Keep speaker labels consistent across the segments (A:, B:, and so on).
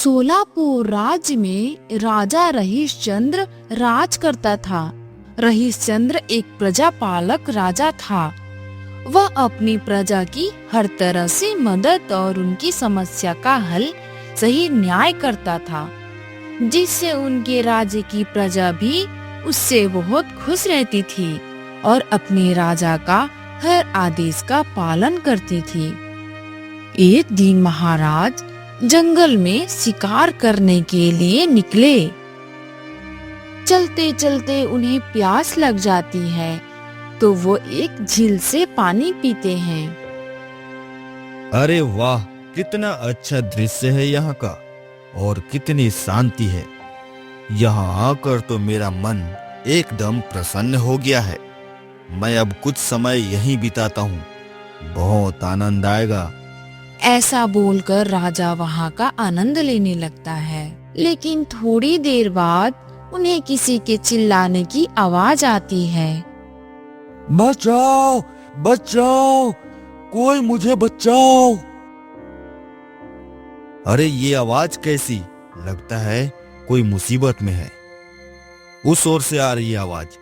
A: सोलापुर राज्य में राजा रहीशचंद्र राज करता था। रहीशचंद्र एक प्रजापालक राजा था। वह अपनी प्रजा की हर तरह से मदद और उनकी समस्या का हल सही न्याय करता था, जिससे उनके राज्य की प्रजा भी उससे बहुत खुश रहती थी और अपने राजा का हर आदेश का पालन करती थी। एक दिन महाराज जंगल में शिकार करने के लिए निकले। चलते चलते उन्हें प्यास लग जाती है तो वो एक झील से पानी पीते हैं।
B: अरे वाह, कितना अच्छा दृश्य है यहाँ का और कितनी शांति है। यहाँ आकर तो मेरा मन एकदम प्रसन्न हो गया है। मैं अब कुछ समय यहीं बिताता हूँ, बहुत आनंद आएगा।
A: ऐसा बोलकर राजा वहाँ का आनंद लेने लगता है, लेकिन थोड़ी देर बाद उन्हें किसी के चिल्लाने की आवाज आती है।
B: बचाओ बचाओ, कोई मुझे बचाओ। अरे ये आवाज कैसी? लगता है कोई मुसीबत में है। उस ओर से आ रही आवाज।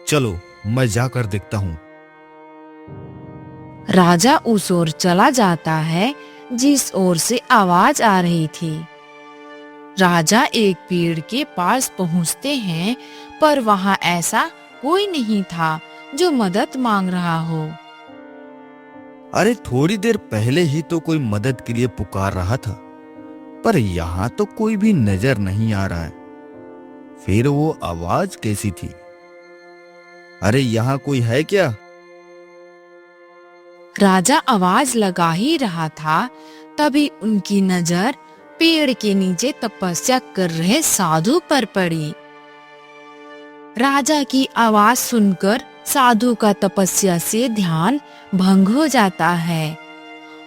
B: चलो मैं जाकर देखता हूँ।
A: राजा उस ओर चला जाता है जिस ओर से आवाज आ रही थी। राजा एक पेड़ के पास पहुँचते हैं, पर वहाँ ऐसा कोई नहीं था जो मदद मांग रहा हो।
B: अरे थोड़ी देर पहले ही तो कोई मदद के लिए पुकार रहा था, पर यहाँ तो कोई भी नजर नहीं आ रहा है। फिर वो आवाज कैसी थी? अरे यहाँ कोई है क्या?
A: राजा आवाज लगा ही रहा था, तभी उनकी नजर पेड़ के नीचे तपस्या कर रहे साधु पर पड़ी। राजा की आवाज सुनकर साधु का तपस्या से ध्यान भंग हो जाता है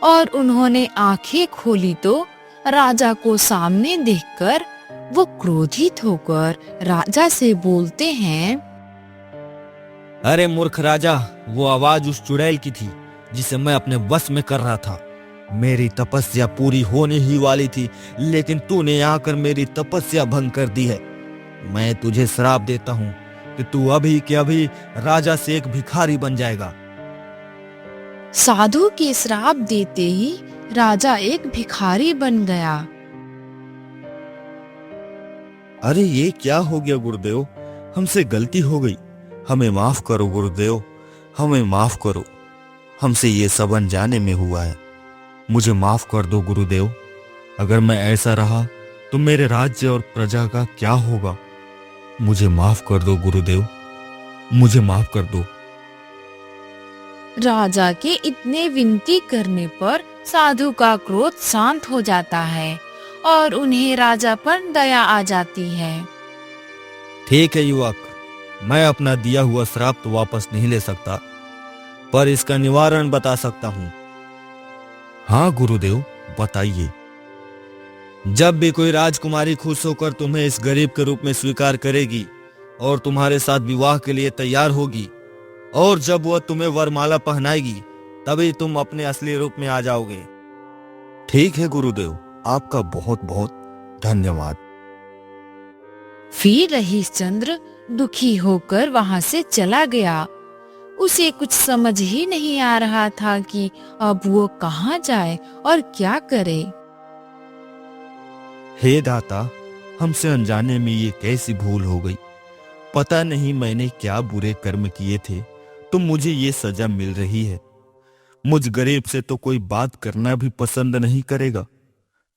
A: और उन्होंने आंखें खोली तो राजा को सामने देखकर वो क्रोधित होकर राजा से बोलते हैं।
B: अरे मूर्ख राजा, वो आवाज उस चुड़ैल की थी जिसे मैं अपने वश में कर रहा था। मेरी तपस्या पूरी होने ही वाली थी, लेकिन तूने आकर मेरी तपस्या भंग कर दी है। मैं तुझे श्राप देता हूँ कि तू अभी के अभी राजा से एक भिखारी बन जाएगा।
A: साधु के श्राप देते ही राजा एक भिखारी बन गया।
B: अरे ये क्या हो गया गुरुदेव? हमसे गलती हो गई, हमें माफ करो गुरुदेव, हमें माफ करो। हमसे ये सब अनजाने में हुआ है, मुझे माफ कर दो गुरुदेव। अगर मैं ऐसा रहा तो मेरे राज्य और प्रजा का क्या होगा? मुझे माफ कर दो गुरुदेव, मुझे माफ कर दो।
A: राजा के इतने विनती करने पर साधु का क्रोध शांत हो जाता है और उन्हें राजा पर दया आ जाती है।
B: ठीक है युवक, मैं अपना दिया हुआ श्राप तो वापस नहीं ले सकता, पर इसका निवारण बता सकता हूँ। हाँ गुरुदेव, बताइए। जब भी कोई राजकुमारी खुश होकर तुम्हें इस गरीब के रूप में स्वीकार करेगी और तुम्हारे साथ विवाह के लिए तैयार होगी, और जब वह तुम्हें वरमाला पहनाएगी, तभी तुम अपने असली रूप में आ जाओगे। ठीक है गुरुदेव, आपका बहुत बहुत धन्यवाद।
A: फिर रहीशचंद्र दुखी होकर वहां से चला गया। उसे कुछ समझ ही नहीं आ रहा था कि अब वो कहाँ जाए और क्या करे।
B: हे दाता, हमसे अनजाने में ये कैसी भूल हो गई। पता नहीं मैंने क्या बुरे कर्म किए थे तो मुझे ये सजा मिल रही है। मुझ गरीब से तो कोई बात करना भी पसंद नहीं करेगा,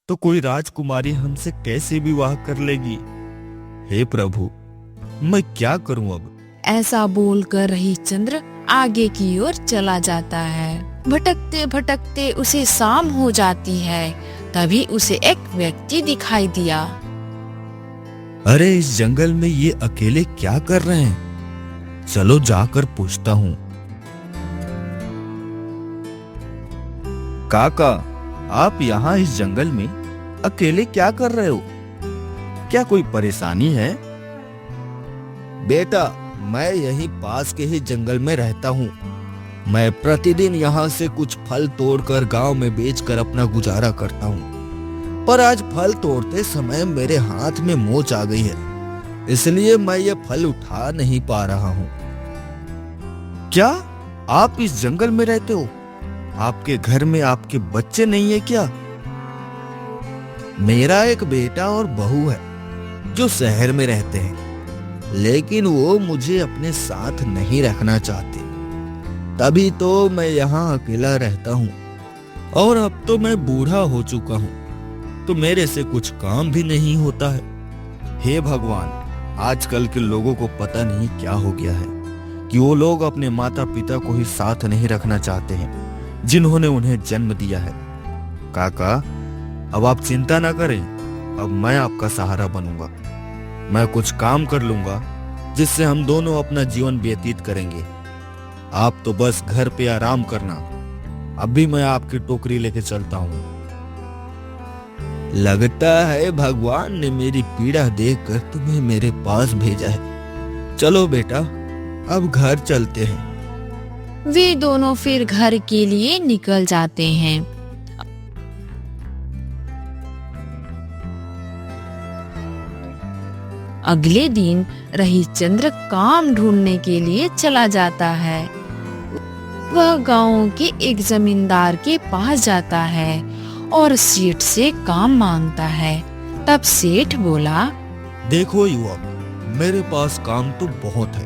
B: तो कोई राजकुमारी हमसे कैसे विवाह कर लेगी? हे प्रभु, मैं क्या करूं अब?
A: ऐसा बोलकर रहीशचंद्र आगे की ओर चला जाता है। भटकते भटकते उसे शाम हो जाती है, तभी उसे एक व्यक्ति दिखाई दिया।
B: अरे इस जंगल में ये अकेले क्या कर रहे हैं? चलो जाकर पूछता हूँ। काका, आप यहाँ इस जंगल में अकेले क्या कर रहे हो? क्या कोई परेशानी है? बेटा, मैं यहीं पास के ही जंगल में रहता हूँ। मैं प्रतिदिन यहाँ से कुछ फल तोड़कर गांव में बेचकर अपना गुजारा करता हूँ। पर आज फल तोड़ते समय मेरे हाथ में मोच आ गई है, इसलिए मैं ये फल उठा नहीं पा रहा हूँ। क्या आप इस जंगल में रहते हो? आपके घर में आपके बच्चे नहीं है क्या? मेरा एक बेटा और बहू है जो शहर में रहते हैं, लेकिन वो मुझे अपने साथ नहीं रखना चाहते। तभी तो मैं यहाँ अकेला रहता हूँ, और अब तो मैं बूढ़ा हो चुका हूँ, तो मेरे से कुछ काम भी नहीं होता है। हे भगवान, आजकल के लोगों को पता नहीं क्या हो गया है कि वो लोग अपने माता पिता को ही साथ नहीं रखना चाहते हैं, जिन्होंने उन्हें जन्म दिया है। काका, अब आप चिंता ना करें, अब मैं आपका सहारा बनूंगा। मैं कुछ काम कर लूंगा जिससे हम दोनों अपना जीवन व्यतीत करेंगे। आप तो बस घर पे आराम करना, अभी मैं आपकी टोकरी लेके चलता हूँ। लगता है भगवान ने मेरी पीड़ा देखकर तुम्हें मेरे पास भेजा है। चलो बेटा, अब घर चलते हैं।
A: वे दोनों फिर घर के लिए निकल जाते हैं। अगले दिन रहीचंद्र काम ढूंढने के लिए चला जाता है। वह गांव के एक जमींदार के पास जाता है और सेठ से काम मांगता है। तब सेठ बोला,
B: देखो युवक, मेरे पास काम तो बहुत है,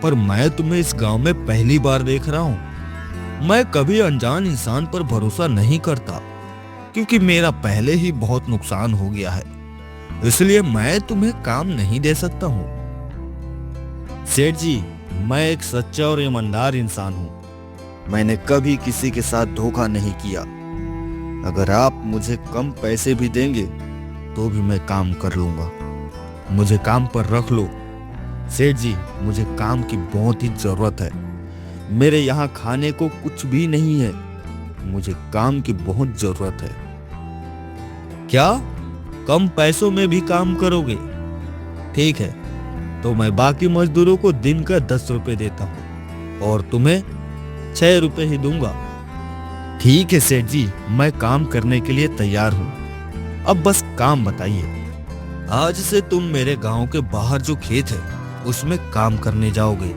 B: पर मैं तुम्हें इस गांव में पहली बार देख रहा हूँ। मैं कभी अनजान इंसान पर भरोसा नहीं करता, क्योंकि मेरा पहले ही बहुत नुकसान हो गया है, इसलिए मैं तुम्हें काम नहीं दे सकता हूँ। सेठ जी, मैं एक सच्चा और ईमानदार इंसान हूँ। मैंने कभी किसी के साथ धोखा नहीं किया। अगर आप मुझे कम पैसे भी देंगे तो भी मैं काम कर लूंगा। मुझे काम पर रख लो। सेठ जी, मुझे काम की बहुत ही जरूरत है। मेरे यहाँ खाने को कुछ भी नहीं है। मुझे काम की बहुत जरूरत है। क्या कम पैसों में भी काम करोगे? ठीक है, तो मैं बाकी मजदूरों को दिन का 10 रुपए देता हूँ और तुम्हें 6 रुपए ही दूंगा। ठीक है सेठ जी, मैं काम करने के लिए तैयार हूँ। अब बस काम बताइए। आज से तुम मेरे गांव के बाहर जो खेत है उसमें काम करने जाओगे।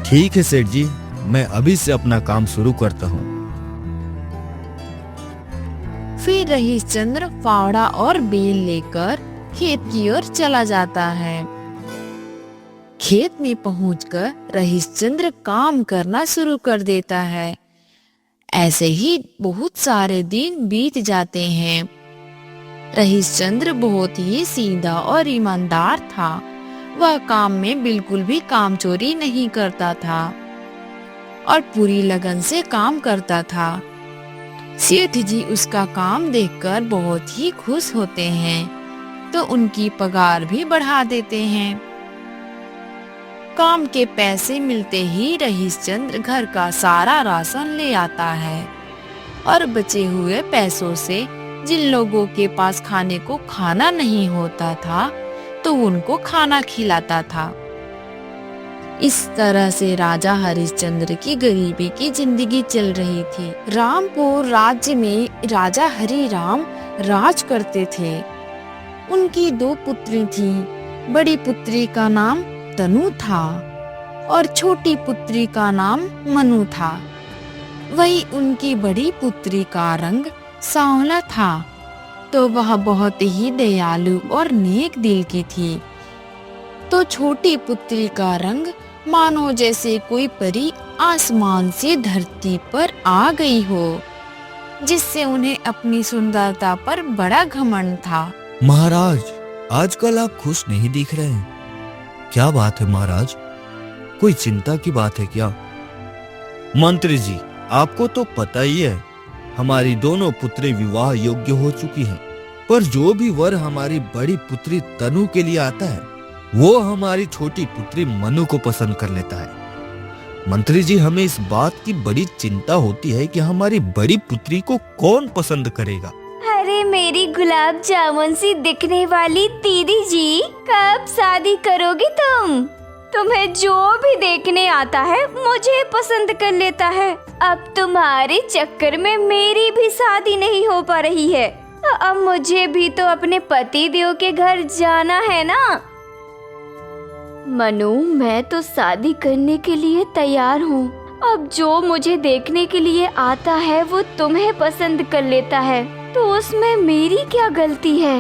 B: ठीक है सेठ जी, मैं अभी से अपना काम शुरू करता हूँ।
A: फिर रहीचंद्र फावड़ा और बेल लेकर खेत की ओर चला जाता है। खेत में पहुंचकर रहीचंद्र काम करना शुरू कर देता है। ऐसे ही बहुत सारे दिन बीत जाते हैं। रहीचंद्र बहुत ही सीधा और ईमानदार था। वह काम में बिल्कुल भी कामचोरी नहीं करता था और पूरी लगन से काम करता था। सेठ जी उसका काम देखकर बहुत ही खुश होते हैं, तो उनकी पगार भी बढ़ा देते हैं। काम के पैसे मिलते ही रहीचंद्र घर का सारा राशन ले आता है और बचे हुए पैसों से जिन लोगों के पास खाने को खाना नहीं होता था तो उनको खाना खिलाता था। इस तरह से राजा हरिश्चंद्र की गरीबी की जिंदगी चल रही थी। रामपुर राज्य में राजा हरिराम राज करते थे। उनकी 2 पुत्री थीं। बड़ी पुत्री का नाम तनु था और छोटी पुत्री का नाम मनु था। वही उनकी बड़ी पुत्री का रंग सांवला था, तो वह बहुत ही दयालु और नेक दिल की थी। तो छोटी पुत्री का रंग मानो जैसे कोई परी आसमान से धरती पर आ गई हो, जिससे उन्हें अपनी सुंदरता पर बड़ा घमंड था।
B: महाराज, आजकल आप खुश नहीं दिख रहे हैं। क्या बात है महाराज? कोई चिंता की बात है क्या? मंत्री जी, आपको तो पता ही है, हमारी दोनों पुत्री विवाह योग्य हो चुकी हैं, पर जो भी वर हमारी बड़ी पुत्री तनु के लिए आता है, वो हमारी छोटी पुत्री मनु को पसंद कर लेता है। मंत्री जी, हमें इस बात की बड़ी चिंता होती है कि हमारी बड़ी पुत्री को कौन पसंद करेगा।
C: अरे मेरी गुलाब जामुन सी दिखने वाली दीदी जी, कब शादी करोगी तुम? तुम्हें जो भी देखने आता है मुझे पसंद कर लेता है। अब तुम्हारे चक्कर में मेरी भी शादी नहीं हो पा रही है। अब मुझे भी तो अपने पति देव के घर जाना है ना। मनु, मैं तो शादी करने के लिए तैयार हूँ। अब जो मुझे देखने के लिए आता है वो तुम्हें पसंद कर लेता है, तो उसमें मेरी क्या गलती है?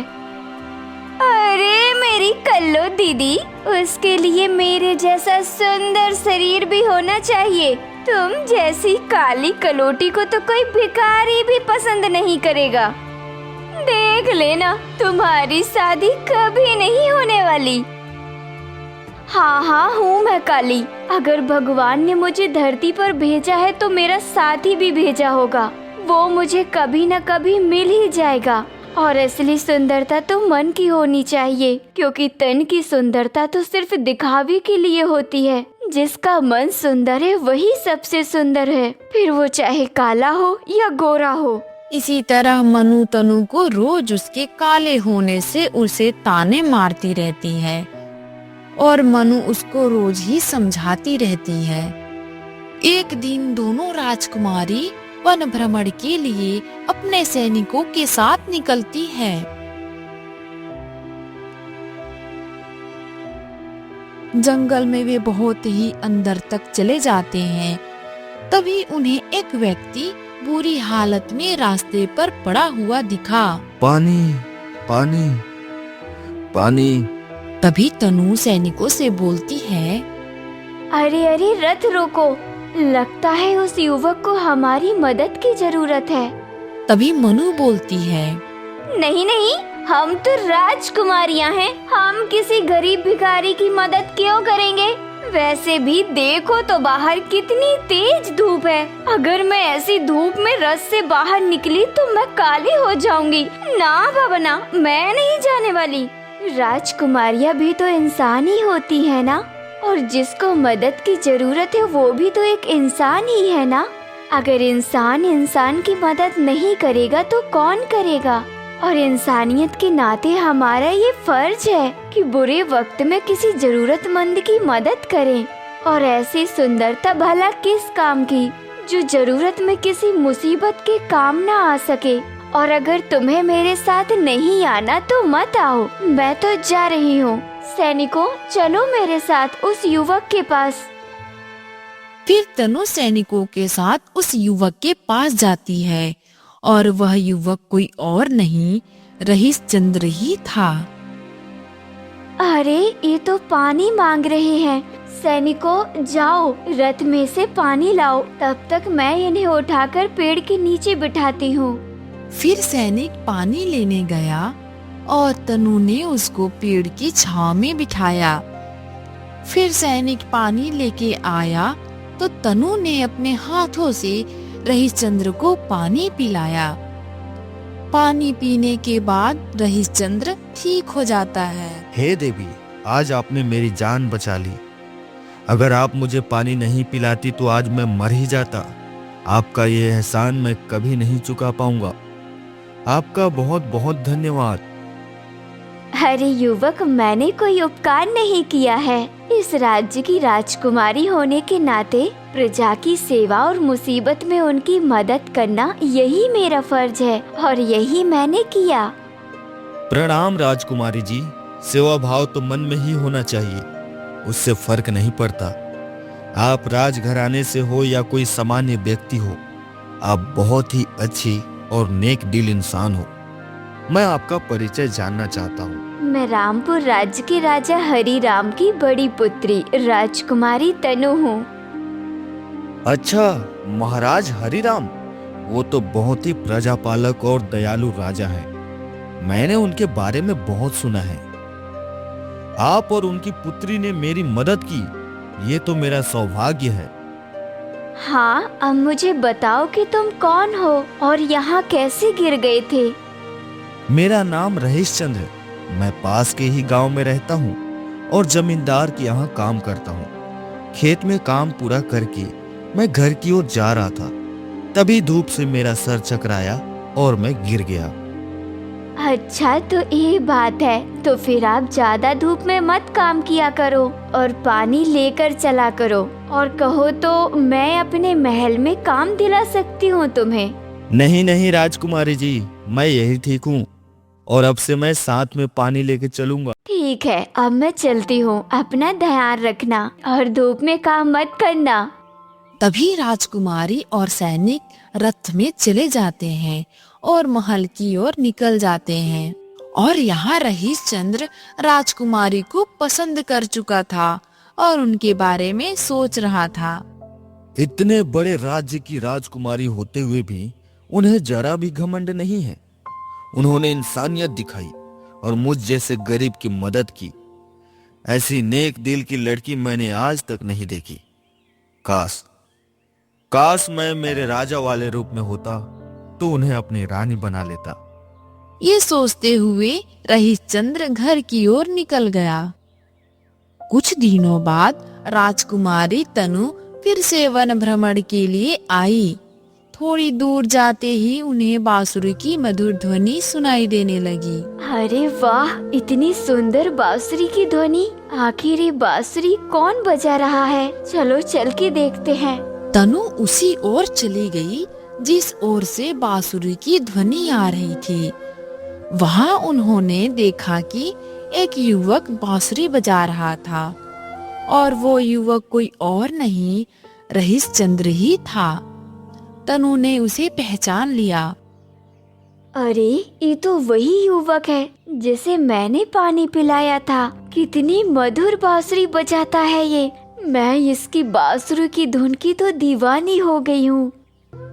C: अरे मेरी कल्लो दीदी, उसके लिए मेरे जैसा सुंदर शरीर भी होना चाहिए। तुम जैसी काली कलोटी को तो कोई भिखारी भी पसंद नहीं करेगा। देख लेना, तुम्हारी शादी कभी नहीं होने वाली। हाँ हूँ मैं काली। अगर भगवान ने मुझे धरती पर भेजा है तो मेरा साथी भी भेजा होगा। वो मुझे कभी न कभी मिल ही जाएगा। और असली सुंदरता तो मन की होनी चाहिए, क्योंकि तन की सुंदरता तो सिर्फ दिखावे के लिए होती है। जिसका मन सुंदर है वही सबसे सुंदर है, फिर वो चाहे काला हो या गोरा हो।
A: इसी तरह मनु तनु को रोज उसके काले होने से उसे ताने मारती रहती है और मनु उसको रोज ही समझाती रहती है। एक दिन दोनों राजकुमारी वन भ्रमण के लिए अपने सैनिकों के साथ निकलती है। जंगल में वे बहुत ही अंदर तक चले जाते हैं। तभी उन्हें एक व्यक्ति बुरी हालत में रास्ते पर पड़ा हुआ दिखा।
B: पानी, पानी, पानी।
A: तभी तनु सैनिकों से बोलती है,
C: अरे रथ रोको, लगता है उस युवक को हमारी मदद की जरूरत है।
A: तभी मनु बोलती है,
C: नहीं, हम तो राजकुमारियां हैं, हम किसी गरीब भिखारी की मदद क्यों करेंगे? वैसे भी देखो तो बाहर कितनी तेज धूप है। अगर मैं ऐसी धूप में रथ से बाहर निकली तो मैं काली हो जाऊंगी। ना बाबा ना, मैं नहीं जाने वाली। राजकुमारियां भी तो इंसान ही होती है ना, और जिसको मदद की जरूरत है वो भी तो एक इंसान ही है ना। अगर इंसान की मदद नहीं करेगा तो कौन करेगा? और इंसानियत के नाते हमारा ये फर्ज है कि बुरे वक्त में किसी जरूरतमंद की मदद करें। और ऐसी सुंदरता भला किस काम की जो जरूरत में किसी मुसीबत के काम ना आ सके। और अगर तुम्हें मेरे साथ नहीं आना तो मत आओ, मैं तो जा रही हूँ। सैनिकों, चलो मेरे साथ उस युवक के पास।
A: फिर तनु सैनिकों के साथ उस युवक के पास जाती है और वह युवक कोई और नहीं, रहीशचंद्र ही था।
C: अरे ये तो पानी मांग रहे हैं। सैनिकों, जाओ रथ में से पानी लाओ, तब तक मैं इन्हें उठाकर पेड़ के नीचे बिठाती हूँ।
A: फिर सैनिक पानी लेने गया और तनु ने उसको पेड़ की छांव में बिठाया। फिर सैनिक पानी लेके आया तो तनु ने अपने हाथों से रहीशचंद्र को पानी पिलाया। पानी पीने के बाद रहीशचंद्र ठीक हो जाता है।
B: हे देवी, आज आपने मेरी जान बचा ली। अगर आप मुझे पानी नहीं पिलाती तो आज मैं मर ही जाता। आपका ये एहसान मैं कभी नहीं चुका पाऊंगा। आपका बहुत बहुत धन्यवाद।
C: अरे युवक, मैंने कोई उपकार नहीं किया है। इस राज्य की राजकुमारी होने के नाते प्रजा की सेवा और मुसीबत में उनकी मदद करना यही मेरा फर्ज है और यही मैंने किया।
B: प्रणाम राजकुमारी जी। सेवा भाव तो मन में ही होना चाहिए, उससे फर्क नहीं पड़ता। आप राजघराने से हो या कोई सामान्य व्यक्ति हो, आप बहुत ही अच्छी और नेक दिल इंसान हो। मैं आपका परिचय जानना चाहता हूँ।
C: मैं रामपुर राज्य के राजा हरि राम की बड़ी पुत्री राजकुमारी तनु हूँ।
B: अच्छा, महाराज हरिराम, वो तो बहुत ही प्रजापालक और दयालु राजा हैं। मैंने उनके बारे में बहुत सुना है। आप और उनकी पुत्री ने मेरी मदद की, ये तो मेरा सौभाग्य है।
C: हाँ, अब मुझे बताओ कि तुम कौन हो और यहाँ कैसे गिर गए थे?
B: मेरा नाम रहीशचंद्र है। मैं पास के ही गांव में रहता हूँ और जमींदार के यहाँ काम करता हूँ। खेत में काम पूरा करके मैं घर की ओर जा रहा था, तभी धूप से मेरा सर चकराया और मैं गिर गया।
C: अच्छा, तो ये बात है। तो फिर आप ज्यादा धूप में मत काम किया करो और पानी लेकर चला करो। और कहो तो मैं अपने महल में काम दिला सकती हूँ तुम्हें।
B: नहीं नहीं राजकुमारी जी, मैं यही ठीक हूँ और अब से मैं साथ में पानी लेके चलूंगा।
C: ठीक है, अब मैं चलती हूँ। अपना ध्यान रखना और धूप में काम मत करना।
A: तभी राजकुमारी और सैनिक रथ में चले जाते हैं और महल की ओर निकल जाते हैं। और यहाँ रहीश चंद्र राजकुमारी को पसंद कर चुका था और उनके बारे में सोच रहा था।
B: इतने बड़े राज्य की राजकुमारी होते हुए भी उन्हें जरा भी घमंड नहीं है। उन्होंने इंसानियत दिखाई और मुझ जैसे गरीब की मदद की। ऐसी नेक दिल की लड़की मैंने आज तक नहीं देखी। काश काश मैं मेरे राजा वाले रूप में होता तो उन्हें अपनी रानी बना लेता।
A: ये सोचते हुए रहीश चंद्र घर की ओर निकल गया। कुछ दिनों बाद राजकुमारी तनु फिर से वन भ्रमण के लिए आई। थोड़ी दूर जाते ही उन्हें बांसुरी की मधुर ध्वनि सुनाई देने लगी।
C: अरे वाह, इतनी सुंदर बांसुरी की ध्वनि। आखिर ये बांसुरी कौन बजा रहा है? चलो चल के देखते हैं।
A: तनु उसी ओर चली गई जिस ओर से बांसुरी की ध्वनि आ रही थी। वहां उन्होंने देखा कि एक युवक बांसुरी बजा रहा था और वो युवक कोई और नहीं रहीश चंद्र ही था। तनु ने उसे पहचान लिया।
C: अरे, ये तो वही युवक है जिसे मैंने पानी पिलाया था। कितनी मधुर बांसुरी बजाता है ये। मैं इसकी बांसुरी की धुन की तो दीवानी हो गई हूँ।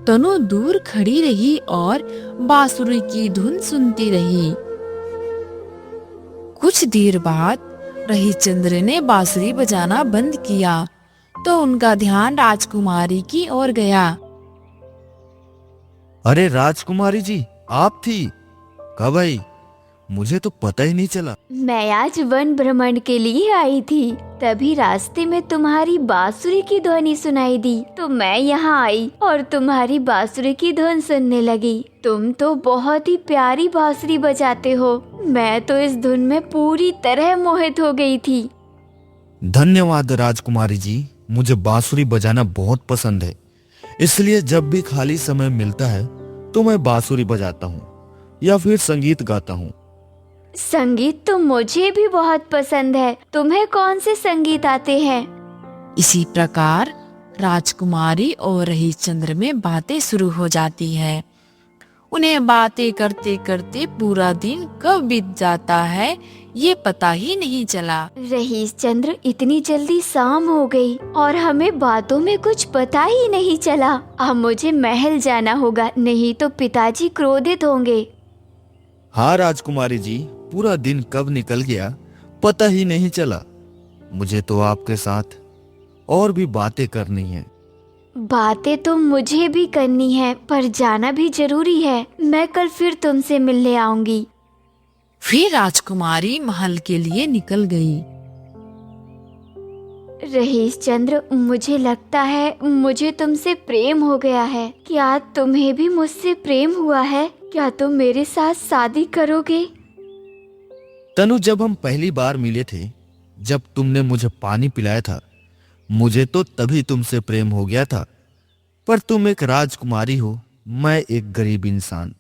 A: तनु दूर खड़ी रही और बांसुरी की धुन सुनती रही। कुछ देर बाद रहीश चंद्र ने बांसुरी बजाना बंद किया तो उनका ध्यान राजकुमारी की ओर गया।
B: अरे राजकुमारी जी, आप थी? कब आई? मुझे तो पता ही नहीं चला।
C: मैं आज वन भ्रमण के लिए आई थी। तभी रास्ते में तुम्हारी बांसुरी की ध्वनि सुनाई दी तो मैं यहाँ आई और तुम्हारी बांसुरी की धुन सुनने लगी। तुम तो बहुत ही प्यारी बांसुरी बजाते हो। मैं तो इस धुन में पूरी तरह मोहित हो गई थी।
B: धन्यवाद राजकुमारी जी, मुझे बांसुरी बजाना बहुत पसंद है। इसलिए जब भी खाली समय मिलता है तो मैं बांसुरी बजाता हूँ या फिर संगीत गाता हूँ।
C: संगीत तो मुझे भी बहुत पसंद है। तुम्हें कौन से संगीत आते हैं?
A: इसी प्रकार राजकुमारी और रहीश चंद्र में बातें शुरू हो जाती है। उन्हें बातें करते करते पूरा दिन कब बीत जाता है ये पता ही नहीं चला।
C: रहीश चंद्र, इतनी जल्दी शाम हो गई और हमें बातों में कुछ पता ही नहीं चला। अब मुझे महल जाना होगा, नहीं तो पिताजी क्रोधित होंगे।
B: हाँ राजकुमारी जी, पूरा दिन कब निकल गया पता ही नहीं चला। मुझे तो आपके साथ और भी बातें करनी है।
C: बातें तो मुझे भी करनी है पर जाना भी जरूरी है। मैं कल फिर तुमसे मिलने आऊंगी।
A: फिर राजकुमारी महल के लिए निकल गई।
C: रहीश चंद्र, मुझे लगता है मुझे तुमसे प्रेम हो गया है। क्या तुम्हें भी मुझसे प्रेम हुआ है? क्या तुम मेरे साथ शादी करोगे?
B: तनु, जब हम पहली बार मिले थे, जब तुमने मुझे पानी पिलाया था, मुझे तो तभी तुमसे प्रेम हो गया था। पर तुम एक राजकुमारी हो, मैं एक गरीब इंसान।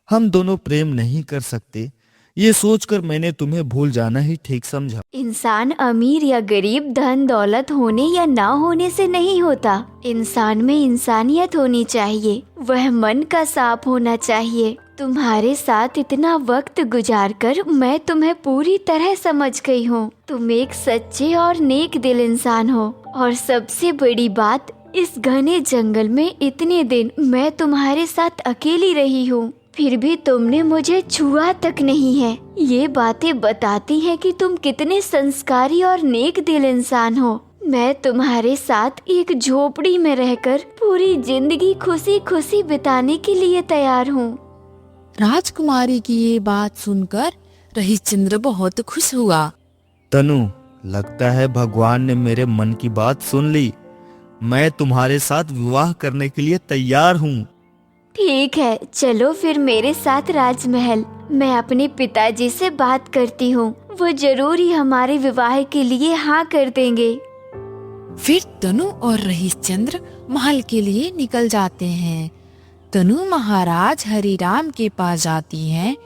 B: हम दोनों प्रेम नहीं कर सकते, ये सोचकर मैंने तुम्हें भूल जाना ही ठीक समझा।
C: इंसान अमीर या गरीब, धन दौलत होने या ना होने से नहीं होता। इंसान में इंसानियत होनी चाहिए, वह मन का साफ होना चाहिए। तुम्हारे साथ इतना वक्त गुजारकर मैं तुम्हें पूरी तरह समझ गई हूँ। तुम एक सच्चे और नेक दिल इंसान हो। और सबसे बड़ी बात, इस घने जंगल में इतने दिन मैं तुम्हारे साथ अकेली रही हूँ, फिर भी तुमने मुझे छुआ तक नहीं है। ये बातें बताती हैं कि तुम कितने संस्कारी और नेक दिल इंसान हो। मैं तुम्हारे साथ एक झोपड़ी में रहकर पूरी जिंदगी खुशी खुशी बिताने के लिए तैयार हूँ।
A: राजकुमारी की ये बात सुनकर रहीश चंद्र बहुत खुश हुआ।
B: तनु, लगता है भगवान ने मेरे मन की बात सुन ली। मैं तुम्हारे साथ विवाह करने के लिए तैयार हूँ।
C: ठीक है, चलो फिर मेरे साथ राजमहल। मैं अपने पिताजी से बात करती हूँ, वो जरूर ही हमारे विवाह के लिए हाँ कर देंगे।
A: फिर तनु और रहीश चंद्र महल के लिए निकल जाते हैं। तनु महाराज हरिराम के पास जाती हैं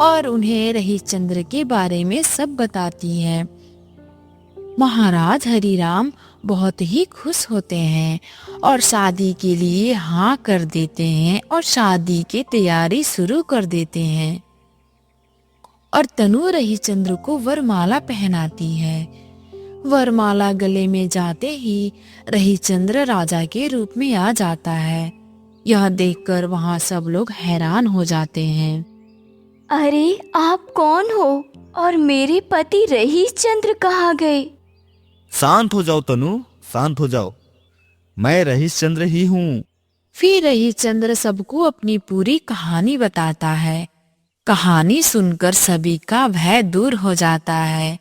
A: और उन्हें रहीचंद्र के बारे में सब बताती है। महाराज हरिराम बहुत ही खुश होते हैं और शादी के लिए हाँ कर देते हैं और शादी की तैयारी शुरू कर देते हैं। और तनु रहीचंद्र को वरमाला पहनाती है। वरमाला गले में जाते ही रहीचंद्र राजा के रूप में आ जाता है। यह देखकर वहाँ सब लोग हैरान हो जाते हैं।
C: अरे आप कौन हो और मेरे पति रहीचंद्र कहाँ गए?
B: शांत हो जाओ तनु, शांत हो जाओ। मैं रहीशचंद्र ही हूँ।
A: फिर रहीचंद्र सबको अपनी पूरी कहानी बताता है। कहानी सुनकर सभी का भय दूर हो जाता है।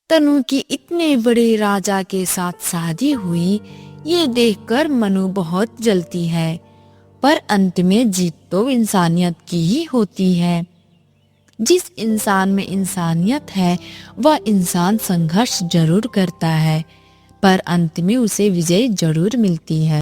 A: तनु की इतने बड़े राजा के साथ शादी हुई, ये देखकर मनु बहुत जलती है, पर अंत में जीत तो इंसानियत की ही होती है। जिस इंसान में इंसानियत है वह इंसान संघर्ष जरूर करता है, पर अंत में उसे विजय जरूर मिलती है।